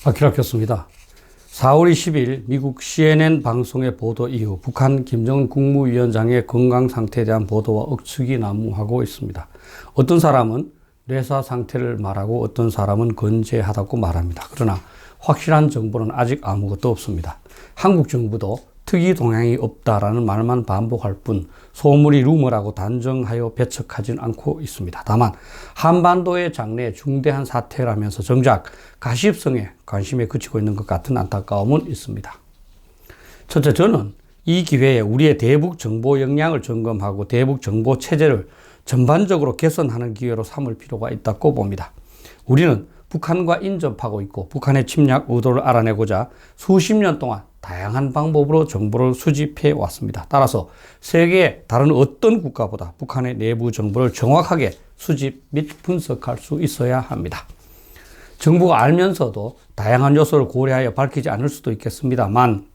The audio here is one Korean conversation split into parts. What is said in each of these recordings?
박희락했습니다. 4월 20일 미국 CNN 방송의 보도 이후 북한 김정은 국무위원장의 건강 상태에 대한 보도와 억측이 난무하고 있습니다. 어떤 사람은 뇌사 상태를 말하고 어떤 사람은 건재하다고 말합니다. 그러나 확실한 정보는 아직 아무것도 없습니다. 한국 정부도 특이 동향이 없다라는 말만 반복할 뿐 소문이 루머라고 단정하여 배척하진 않고 있습니다. 다만 한반도의 장래 중대한 사태라면서 정작 가십성에 관심에 그치고 있는 것 같은 안타까움은 있습니다. 첫째, 저는 이 기회에 우리의 대북 정보 역량을 점검하고 대북 정보 체제를 전반적으로 개선하는 기회로 삼을 필요가 있다고 봅니다. 우리는 북한과 인접하고 있고 북한의 침략 의도를 알아내고자 수십 년 동안 다양한 방법으로 정보를 수집해 왔습니다. 따라서 세계의 다른 어떤 국가보다 북한의 내부 정보를 정확하게 수집 및 분석할 수 있어야 합니다. 정부가 알면서도 다양한 요소를 고려하여 밝히지 않을 수도 있겠습니다만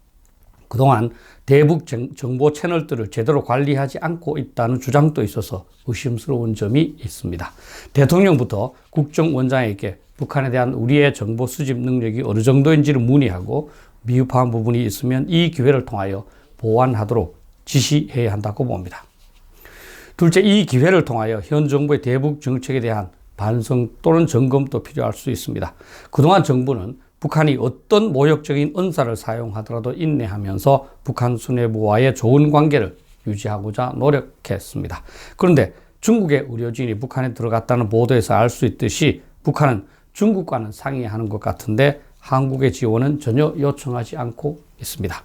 그동안 대북 정보 채널들을 제대로 관리하지 않고 있다는 주장도 있어서 의심스러운 점이 있습니다. 대통령부터 국정원장에게 북한에 대한 우리의 정보 수집 능력이 어느 정도인지를 문의하고 미흡한 부분이 있으면 이 기회를 통하여 보완하도록 지시해야 한다고 봅니다. 둘째, 이 기회를 통하여 현 정부의 대북 정책에 대한 반성 또는 점검도 필요할 수 있습니다. 그동안 정부는 북한이 어떤 모욕적인 언사를 사용하더라도 인내하면서 북한 수뇌부와의 좋은 관계를 유지하고자 노력했습니다. 그런데 중국의 의료진이 북한에 들어갔다는 보도에서 알 수 있듯이 북한은 중국과는 상의하는 것 같은데 한국의 지원은 전혀 요청하지 않고 있습니다.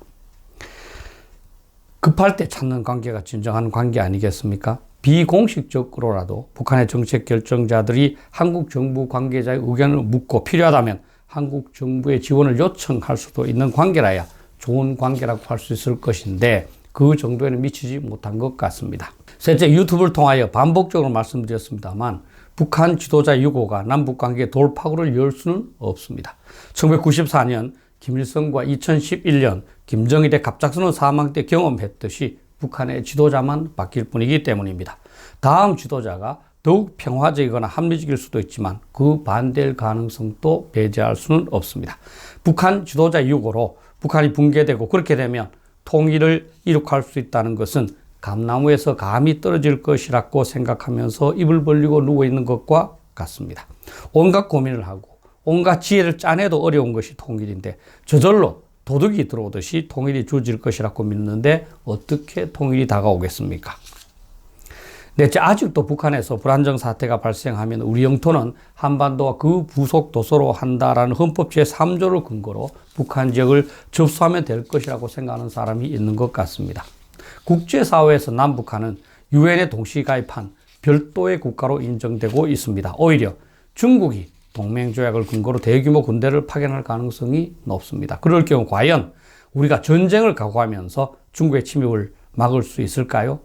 급할 때 찾는 관계가 진정한 관계 아니겠습니까? 비공식적으로라도 북한의 정책 결정자들이 한국 정부 관계자의 의견을 묻고 필요하다면 한국 정부의 지원을 요청할 수도 있는 관계라야 좋은 관계라고 할 수 있을 것인데 그 정도에는 미치지 못한 것 같습니다. 셋째, 유튜브를 통하여 반복적으로 말씀드렸습니다만 북한 지도자 유고가 남북관계 돌파구를 열 수는 없습니다. 1994년 김일성과 2011년 김정일의 갑작스러운 사망 때 경험했듯이 북한의 지도자만 바뀔 뿐이기 때문입니다. 다음 지도자가 더욱 평화적이거나 합리적일 수도 있지만 그 반대일 가능성도 배제할 수는 없습니다. 북한 지도자 유고로 북한이 붕괴되고 그렇게 되면 통일을 이룩할 수 있다는 것은 감나무에서 감이 떨어질 것이라고 생각하면서 입을 벌리고 누워있는 것과 같습니다. 온갖 고민을 하고 온갖 지혜를 짜내도 어려운 것이 통일인데 저절로 도둑이 들어오듯이 통일이 주어질 것이라고 믿는데 어떻게 통일이 다가오겠습니까? 넷째, 아직도 북한에서 불안정 사태가 발생하면 우리 영토는 한반도와 그 부속 도서로 한다라는 헌법 제3조를 근거로 북한 지역을 접수하면 될 것이라고 생각하는 사람이 있는 것 같습니다. 국제사회에서 남북한은 유엔에 동시 가입한 별도의 국가로 인정되고 있습니다. 오히려 중국이 동맹조약을 근거로 대규모 군대를 파견할 가능성이 높습니다. 그럴 경우 과연 우리가 전쟁을 각오하면서 중국의 침입을 막을 수 있을까요?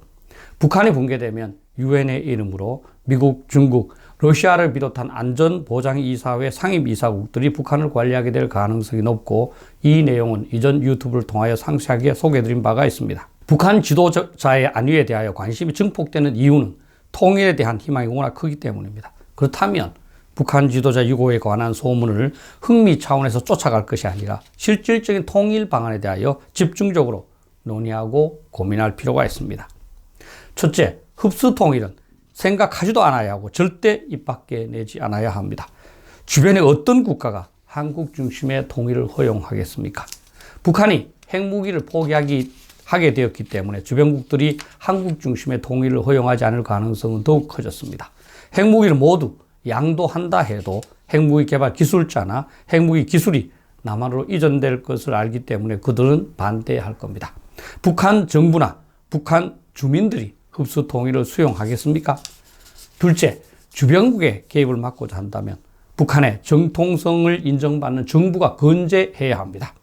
북한이 붕괴되면 유엔의 이름으로 미국, 중국, 러시아를 비롯한 안전보장이사회 상임이사국들이 북한을 관리하게 될 가능성이 높고 이 내용은 이전 유튜브를 통하여 상세하게 소개해드린 바가 있습니다. 북한 지도자의 안위에 대하여 관심이 증폭되는 이유는 통일에 대한 희망이 워낙 크기 때문입니다. 그렇다면 북한 지도자 유고에 관한 소문을 흥미 차원에서 쫓아갈 것이 아니라 실질적인 통일 방안에 대하여 집중적으로 논의하고 고민할 필요가 있습니다. 첫째, 흡수 통일은 생각하지도 않아야 하고 절대 입 밖에 내지 않아야 합니다. 주변의 어떤 국가가 한국 중심의 통일을 허용하겠습니까? 북한이 핵무기를 포기하게 되었기 때문에 주변국들이 한국 중심의 통일을 허용하지 않을 가능성은 더욱 커졌습니다. 핵무기를 모두 양도한다 해도 핵무기 개발 기술자나 핵무기 기술이 남한으로 이전될 것을 알기 때문에 그들은 반대할 겁니다. 북한 정부나 북한 주민들이 흡수 통일을 수용하겠습니까? 둘째, 주변국의 개입을 막고자 한다면 북한의 정통성을 인정받는 정부가 건재해야 합니다.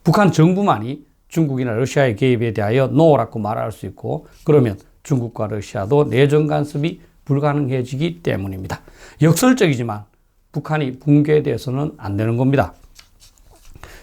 북한 정부만이 중국이나 러시아의 개입에 대하여 노라고 말할 수 있고 그러면 중국과 러시아도 내정 간섭이 불가능해지기 때문입니다. 역설적이지만 북한이 붕괴돼서는 안 되는 겁니다.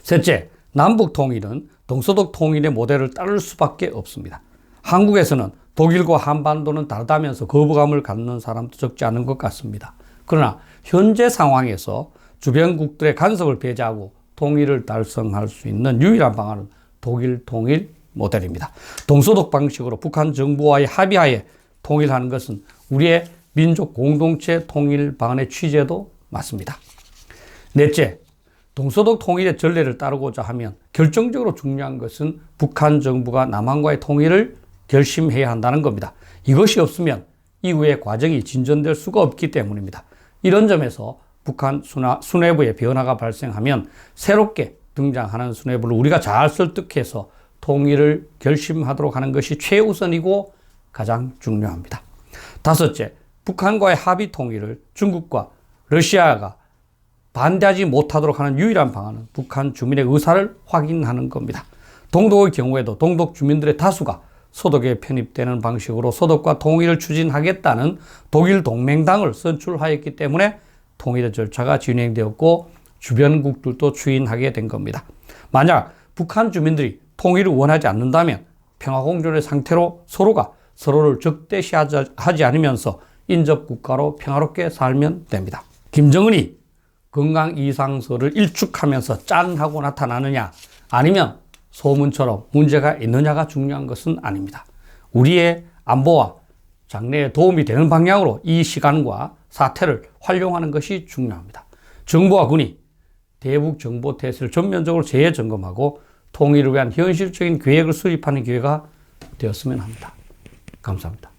셋째, 남북 통일은 동서독 통일의 모델을 따를 수밖에 없습니다. 한국에서는 독일과 한반도는 다르다면서 거부감을 갖는 사람도 적지 않은 것 같습니다. 그러나 현재 상황에서 주변국들의 간섭을 배제하고 통일을 달성할 수 있는 유일한 방안은 독일 통일 모델입니다. 동서독 방식으로 북한 정부와의 합의하에 통일하는 것은 우리의 민족 공동체 통일 방안의 취지에도 맞습니다. 넷째, 동서독 통일의 전례를 따르고자 하면 결정적으로 중요한 것은 북한 정부가 남한과의 통일을 결심해야 한다는 겁니다. 이것이 없으면 이후의 과정이 진전될 수가 없기 때문입니다. 이런 점에서 북한 수뇌부의 변화가 발생하면 새롭게 등장하는 수뇌부를 우리가 잘 설득해서 통일을 결심하도록 하는 것이 최우선이고 가장 중요합니다. 다섯째, 북한과의 합의 통일을 중국과 러시아가 반대하지 못하도록 하는 유일한 방안은 북한 주민의 의사를 확인하는 겁니다. 동독의 경우에도 동독 주민들의 다수가 서독에 편입되는 방식으로 서독과 통일을 추진하겠다는 독일 동맹당을 선출하였기 때문에 통일의 절차가 진행되었고 주변국들도 추인하게 된 겁니다. 만약 북한 주민들이 통일을 원하지 않는다면 평화공존의 상태로 서로가 서로를 적대시하지 않으면서 인접국가로 평화롭게 살면 됩니다. 김정은이 건강 이상설을 일축하면서 짠 하고 나타나느냐 아니면 소문처럼 문제가 있느냐가 중요한 것은 아닙니다. 우리의 안보와 장래에 도움이 되는 방향으로 이 시간과 사태를 활용하는 것이 중요합니다. 정부와 군이 대북 정보 태세를 전면적으로 재점검하고 통일을 위한 현실적인 계획을 수립하는 기회가 되었으면 합니다. 감사합니다.